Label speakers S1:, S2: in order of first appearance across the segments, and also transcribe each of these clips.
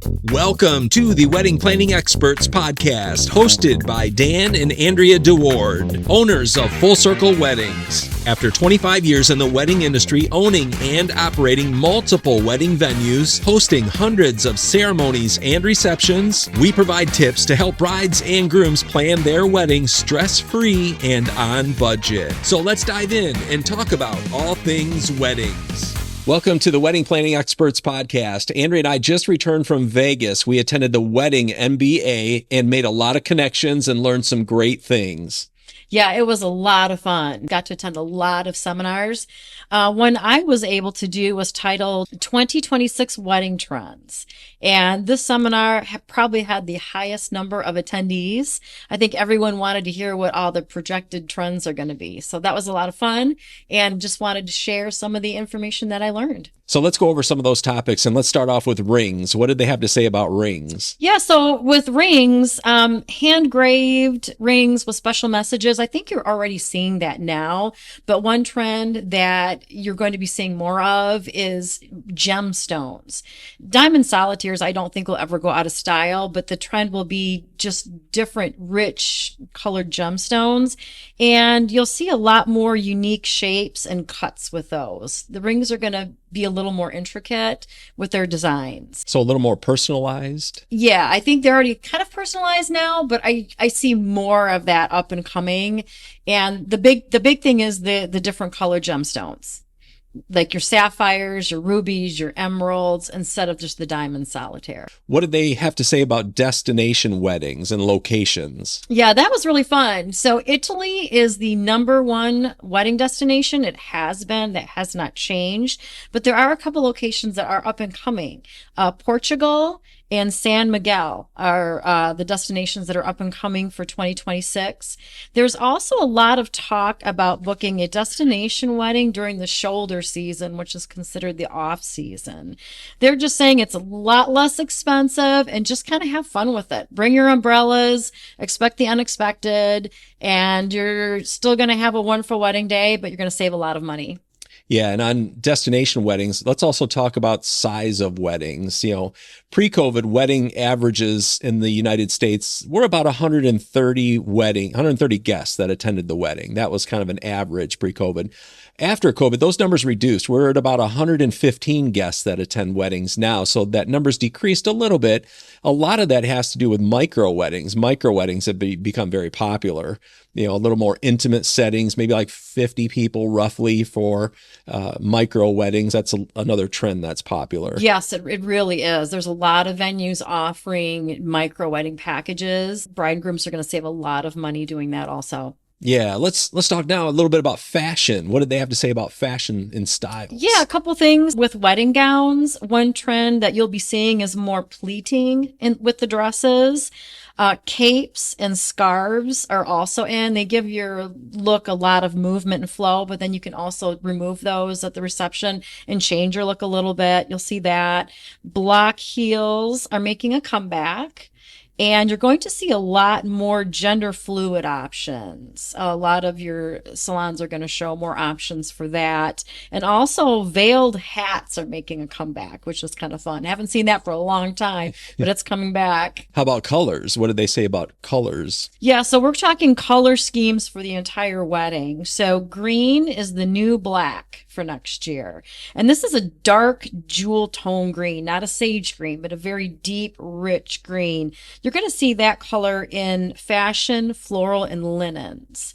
S1: Welcome to the Wedding Planning Experts podcast, hosted by Dan and Andrea DeWard, owners of Full Circle Weddings. After 25 years in the wedding industry, owning and operating multiple wedding venues, hosting hundreds of ceremonies and receptions, we provide tips to help brides and grooms plan their weddings stress-free and on budget. So let's dive in and talk about all things weddings. Welcome to the Wedding Planning Experts podcast. Andrea and I just returned from Vegas. We attended the Wedding MBA and made a lot of connections and learned some great things.
S2: Yeah, it was a lot of fun. Got to attend a lot of seminars. One I was able to do was titled 2026 Wedding Trends. And this seminar probably had the highest number of attendees. I think everyone wanted to hear what all the projected trends are going to be. So that was a lot of fun and just wanted to share some of the information that I learned.
S1: So let's go over some of those topics and let's start off with rings. What did they have to say about rings?
S2: Yeah, so with rings, hand-engraved rings with special messages, I think you're already seeing that now. But one trend that you're going to be seeing more of is gemstones. Diamond solitaires, I don't think will ever go out of style, but the trend will be just different, rich colored gemstones. And you'll see a lot more unique shapes and cuts with those. The rings are going to be a little more intricate with their designs.
S1: So a little more personalized?
S2: Yeah, I think they're already kind of personalized now, but I see more of that up and coming. And the big thing is the different color gemstones, like your sapphires, your rubies, your emeralds, instead of just the diamond solitaire.
S1: What did they have to say about destination weddings and locations?
S2: Yeah, that was really fun. So Italy is the #1 wedding destination. It has been. That has not changed. But there are a couple locations that are up and coming. Portugal and San Miguel are the destinations that are up and coming for 2026. There's also a lot of talk about booking a destination wedding during the shoulder season, which is considered the off season. They're just saying it's a lot less expensive and just kind of have fun with it. Bring your umbrellas, expect the unexpected, and you're still going to have a wonderful wedding day, but you're going to save a lot of money.
S1: Yeah, and on destination weddings, let's also talk about size of weddings. Pre-COVID wedding averages in the United States were about 130 guests that attended the wedding. That was kind of an average pre-COVID. After COVID, those numbers reduced. We're at about 115 guests that attend weddings now. So that number's decreased a little bit. A lot of that has to do with micro weddings. Micro weddings have become very popular. A little more intimate settings, maybe like 50 people roughly for micro weddings. That's another trend that's popular.
S2: Yes, it really is. There's a lot of venues offering micro wedding packages. Bride and grooms are going to save a lot of money doing that also.
S1: Yeah, let's talk now a little bit about fashion. What did they have to say about fashion and styles?
S2: Yeah, a couple things with wedding gowns. One trend that you'll be seeing is more pleating with the dresses. Capes and scarves are also in. They give your look a lot of movement and flow, but then you can also remove those at the reception and change your look a little bit. You'll see that. Block heels are making a comeback. And you're going to see a lot more gender fluid options. A lot of your salons are going to show more options for that. And also veiled hats are making a comeback, which is kind of fun. I haven't seen that for a long time, but it's coming back.
S1: How about colors? What did they say about colors?
S2: Yeah, so we're talking color schemes for the entire wedding. So green is the new black for next year. And this is a dark jewel tone green, not a sage green, but a very deep, rich green. You're going to see that color in fashion, floral, and linens.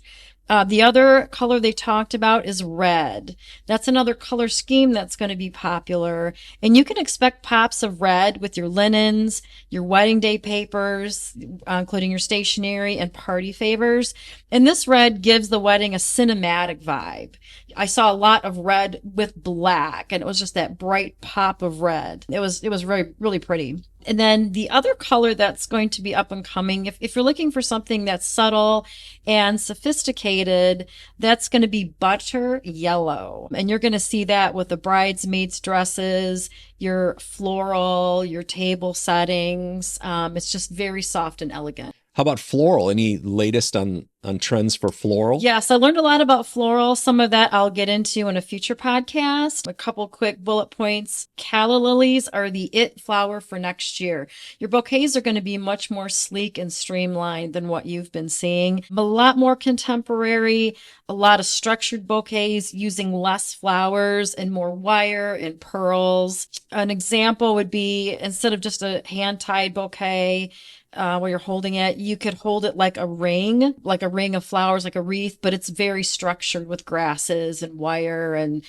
S2: The other color they talked about is red. That's another color scheme that's going to be popular. And you can expect pops of red with your linens, your wedding day papers, including your stationery and party favors. And this red gives the wedding a cinematic vibe. I saw a lot of red with black, and it was just that bright pop of red. It was really, really pretty. And then the other color that's going to be up and coming, if you're looking for something that's subtle and sophisticated, that's going to be butter yellow. And you're going to see that with the bridesmaids' dresses, your floral, your table settings. It's just very soft and elegant.
S1: How about floral? Any latest on trends for floral?
S2: Yes, I learned a lot about floral. Some of that I'll get into in a future podcast. A couple quick bullet points. Calla lilies are the it flower for next year. Your bouquets are going to be much more sleek and streamlined than what you've been seeing. A lot more contemporary, a lot of structured bouquets using less flowers and more wire and pearls. An example would be instead of just a hand-tied bouquet, where you're holding it, you could hold it like a ring of flowers, like a wreath, but it's very structured with grasses and wire and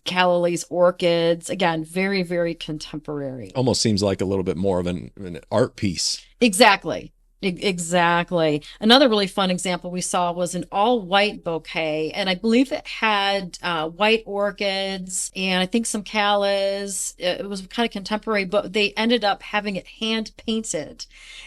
S2: calla lilies, orchids. Again, very, very contemporary.
S1: Almost seems like a little bit more of an art piece.
S2: Exactly. Exactly. Another really fun example we saw was an all white bouquet, and I believe it had white orchids and I think some callas. It was kind of contemporary, but they ended up having it hand painted,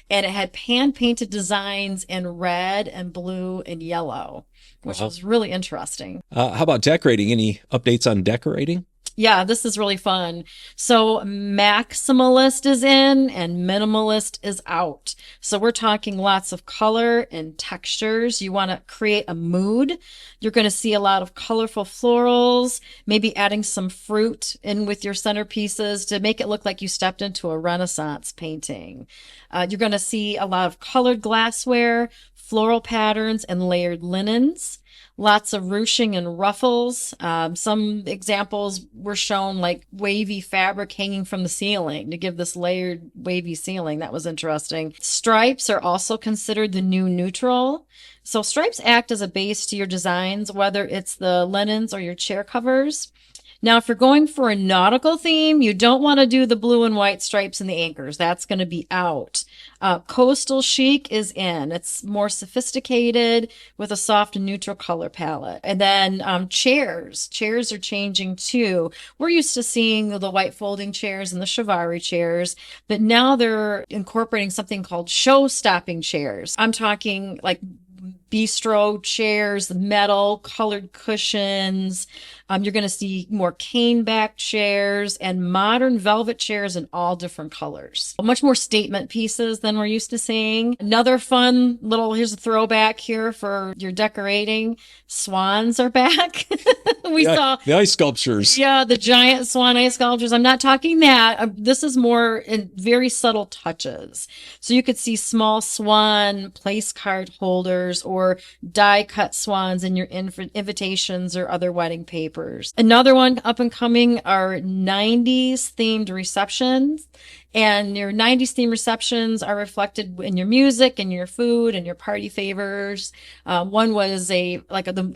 S2: and it had hand painted designs in red and blue and yellow, which was really interesting.
S1: How about decorating? Any updates on decorating?
S2: Yeah, this is really fun. So maximalist is in and minimalist is out. So we're talking lots of color and textures. You want to create a mood. You're going to see a lot of colorful florals, maybe adding some fruit in with your centerpieces to make it look like you stepped into a Renaissance painting. You're going to see a lot of colored glassware, floral patterns, and layered linens. Lots of ruching and ruffles. Some examples were shown like wavy fabric hanging from the ceiling to give this layered wavy ceiling. That was interesting. Stripes are also considered the new neutral. So stripes act as a base to your designs, whether it's the linens or your chair covers. Now, if you're going for a nautical theme, you don't want to do the blue and white stripes and the anchors. That's going to be out. Coastal chic is in. It's more sophisticated with a soft and neutral color palette. And then chairs. Chairs are changing too. We're used to seeing the white folding chairs and the Chiavari chairs, but now they're incorporating something called show-stopping chairs. I'm talking like bistro chairs, metal, colored cushions. You're going to see more cane back chairs and modern velvet chairs in all different colors. Much more statement pieces than we're used to seeing. Another fun little, here's a throwback here for your decorating. Swans are back. We saw
S1: the ice sculptures.
S2: Yeah, the giant swan ice sculptures. I'm not talking that. This is more in very subtle touches. So you could see small swan place card holders or die cut swans in your invitations or other wedding papers. Another one up and coming are 90s themed receptions. And your 90s theme receptions are reflected in your music and your food and your party favors. One was the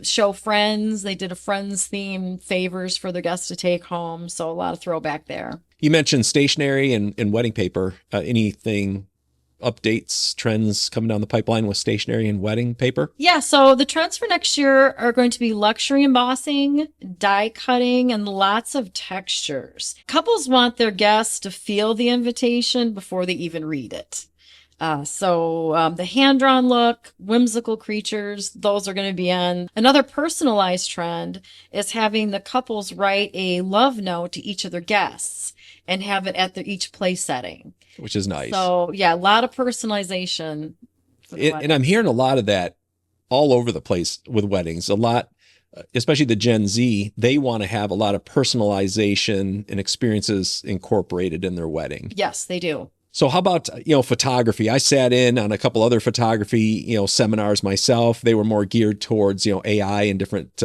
S2: show Friends. They did a Friends theme favors for the guests to take home. So a lot of throwback there.
S1: You mentioned stationery and wedding paper. Anything updates, trends coming down the pipeline with stationery and wedding paper?
S2: Yeah, so the trends for next year are going to be luxury embossing, die cutting, and lots of textures. Couples want their guests to feel the invitation before they even read it. The hand-drawn look, whimsical creatures, those are going to be on. Another personalized trend is having the couples write a love note to each of their guests and have it at each place setting.
S1: Which is nice.
S2: So, yeah, a lot of personalization.
S1: And I'm hearing a lot of that all over the place with weddings. A lot, especially the Gen Z, they want to have a lot of personalization and experiences incorporated in their wedding.
S2: Yes, they do.
S1: So how about, photography? I sat in on a couple other photography, seminars myself. They were more geared towards, AI and different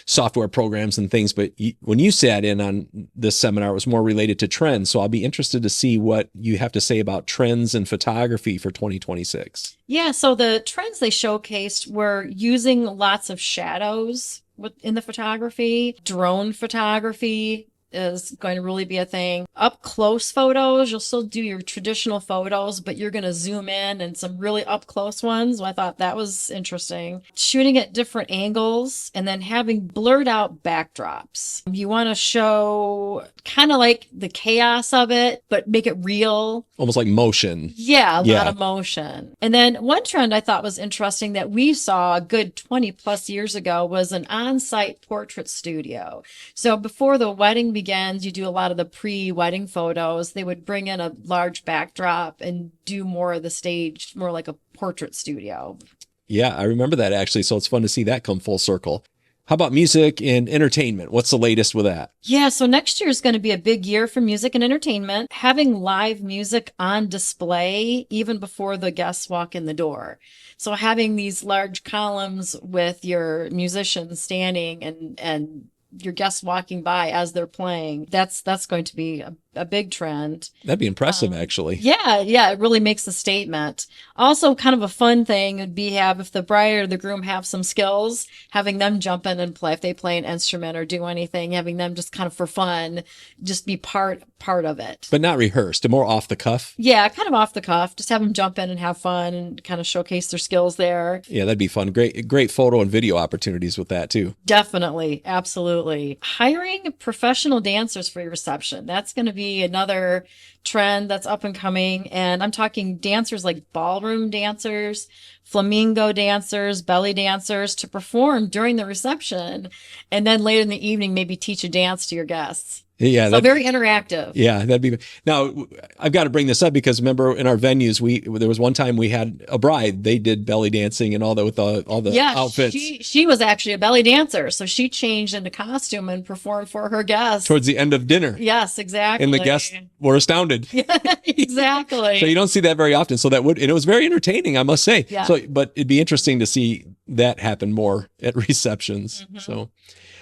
S1: software programs and things. But when you sat in on this seminar, it was more related to trends. So I'll be interested to see what you have to say about trends in photography for 2026.
S2: Yeah, so the trends they showcased were using lots of shadows in the photography, drone photography is going to really be a thing. Up close photos, you'll still do your traditional photos, but you're going to zoom in and some really up close ones. I thought that was interesting. Shooting at different angles and then having blurred out backdrops. You want to show kind of like the chaos of it, but make it real.
S1: Almost like motion.
S2: Yeah, a lot of motion. And then one trend I thought was interesting that we saw a good 20 plus years ago was an on-site portrait studio. So before the wedding begins, you do a lot of the pre-wedding photos. They would bring in a large backdrop and do more of the stage, more like a portrait studio.
S1: Yeah, I remember that actually. So it's fun to see that come full circle. How about music and entertainment? What's the latest with that?
S2: Yeah, so next year is going to be a big year for music and entertainment, having live music on display even before the guests walk in the door. So having these large columns with your musicians standing and your guests walking by as they're playing, that's going to be a big trend.
S1: That'd be impressive, actually.
S2: Yeah, it really makes a statement. Also, kind of a fun thing would be if the bride or the groom have some skills, having them jump in and play. If they play an instrument or do anything, having them just kind of for fun, just be part of it.
S1: But not rehearsed, more off the cuff.
S2: Yeah, kind of off the cuff. Just have them jump in and have fun and kind of showcase their skills there.
S1: Yeah, that'd be fun. Great photo and video opportunities with that too.
S2: Definitely, absolutely. Hiring professional dancers for your reception. That's going to be another trend that's up and coming. And I'm talking dancers like ballroom dancers, flamingo dancers, belly dancers to perform during the reception. And then later in the evening, maybe teach a dance to your guests.
S1: Yeah,
S2: so very interactive.
S1: Yeah, that'd be. Now, I've got to bring this up because remember in our venues, there was one time we had a bride. They did belly dancing and all that with all the outfits.
S2: She was actually a belly dancer, so she changed into costume and performed for her guests
S1: towards the end of dinner.
S2: Yes, exactly.
S1: And the guests were astounded.
S2: Yeah, exactly.
S1: So you don't see that very often. So and it was very entertaining, I must say.
S2: Yeah.
S1: So, but it'd be interesting to see that happen more at receptions. Mm-hmm. So.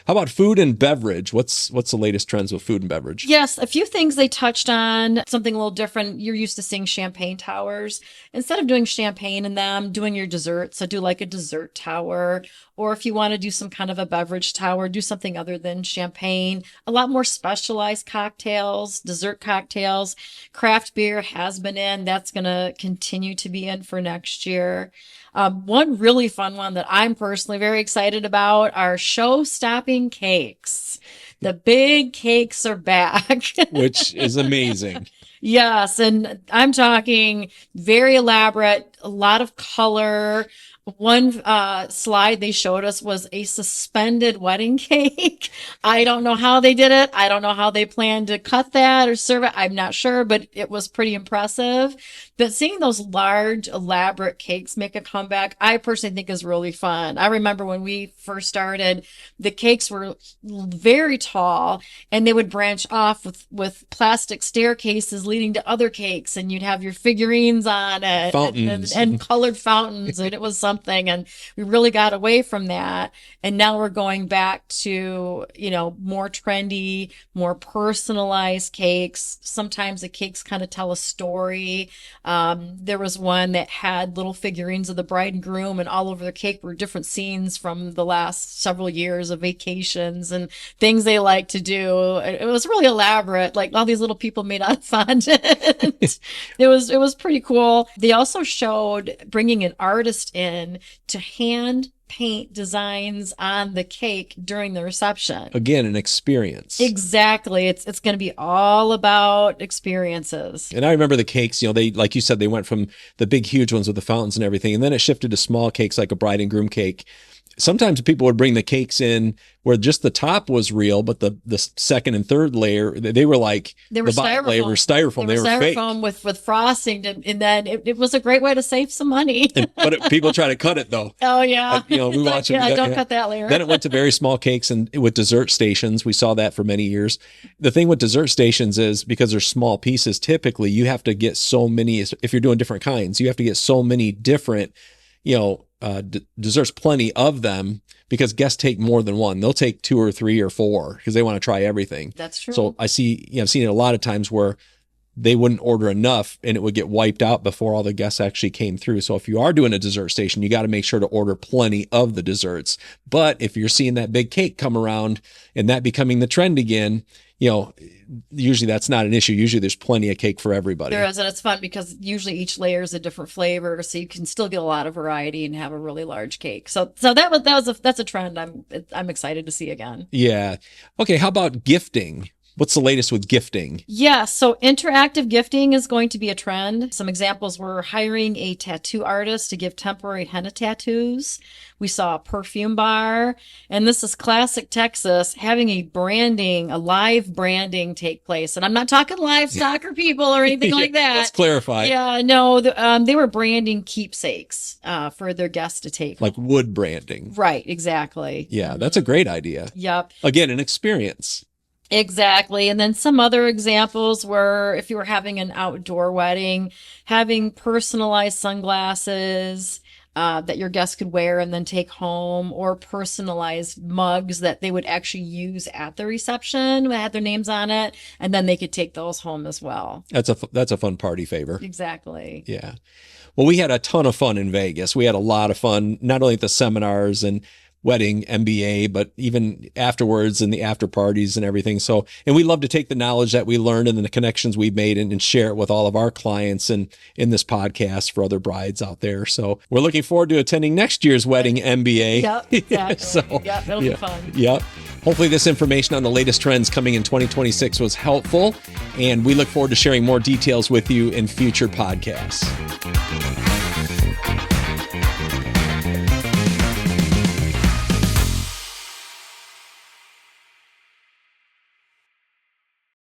S1: How about food and beverage? What's the latest trends with food and beverage?
S2: Yes, a few things they touched on, something a little different. You're used to seeing champagne towers. Instead of doing champagne in them, doing your dessert. So do like a dessert tower. Or if you want to do some kind of a beverage tower, do something other than champagne. A lot more specialized cocktails, dessert cocktails. Craft beer has been in. That's going to continue to be in for next year. One really fun one that I'm personally very excited about are show-stopping cakes. The big cakes are back.
S1: Which is amazing.
S2: Yes, and I'm talking very elaborate, a lot of color. One slide they showed us was a suspended wedding cake. I don't know how they did it. I don't know how they planned to cut that or serve it. I'm not sure, but it was pretty impressive. But seeing those large, elaborate cakes make a comeback, I personally think is really fun. I remember when we first started, the cakes were very tall and they would branch off with plastic staircases leading to other cakes, and you'd have your figurines on it and colored fountains, and it was something. And we really got away from that. And now we're going back to, more trendy, more personalized cakes. Sometimes the cakes kind of tell a story. There was one that had little figurines of the bride and groom, and all over the cake were different scenes from the last several years of vacations and things they like to do. It was really elaborate. Like all these little people made out of fondant. It was pretty cool. They also showed bringing an artist in to hand paint designs on the cake during the reception.
S1: Again, an experience.
S2: Exactly. It's going to be all about experiences.
S1: And I remember the cakes, they, like you said, they went from the big, huge ones with the fountains and everything, and then it shifted to small cakes like a bride and groom cake. Sometimes people would bring the cakes in where just the top was real, but the second and third layer, they were like
S2: they were styrofoam.
S1: They were styrofoam. They were
S2: styrofoam
S1: fake.
S2: with frosting, and then it was a great way to save some money.
S1: But people try to cut it though.
S2: Oh yeah,
S1: we watch it.
S2: Don't cut that layer.
S1: Then it went to very small cakes and with dessert stations. We saw that for many years. The thing with dessert stations is because they're small pieces, typically you have to get so many. If you're doing different kinds, you have to get so many different, desserts, plenty of them, because guests take more than one. They'll take 2 or 3 or 4 because they want to try everything.
S2: That's true.
S1: So I've seen it a lot of times where they wouldn't order enough and it would get wiped out before all the guests actually came through. So if you are doing a dessert station, you got to make sure to order plenty of the desserts. But if you're seeing that big cake come around and that becoming the trend again, usually that's not an issue. Usually there's plenty of cake for everybody.
S2: There is, and it's fun because usually each layer is a different flavor, so you can still get a lot of variety and have a really large cake. So that's a trend I'm excited to see again.
S1: Yeah. Okay. How about gifting? What's the latest with gifting?
S2: Yeah, so interactive gifting is going to be a trend. Some examples were hiring a tattoo artist to give temporary henna tattoos. We saw a perfume bar, and this is classic Texas, having a live branding take place. And I'm not talking livestock or people or anything like that.
S1: Let's clarify.
S2: Yeah, no, they were branding keepsakes for their guests to take.
S1: Like wood branding.
S2: Right, exactly.
S1: Yeah, that's a great idea.
S2: Yep.
S1: Again, an experience.
S2: Exactly. And then some other examples were if you were having an outdoor wedding, having personalized sunglasses that your guests could wear and then take home, or personalized mugs that they would actually use at the reception that had their names on it, and then they could take those home as well.
S1: That's a fun party favor.
S2: Exactly.
S1: Yeah. Well, we had a ton of fun in Vegas. We had a lot of fun, not only at the seminars and wedding MBA, but even afterwards and the after parties and everything. So, and we love to take the knowledge that we learned and the connections we made and share it with all of our clients and in this podcast for other brides out there. So we're looking forward to attending next year's wedding MBA.
S2: Yep, exactly.
S1: So,
S2: that'll be fun.
S1: Yep. Hopefully this information on the latest trends coming in 2026 was helpful, and we look forward to sharing more details with you in future podcasts.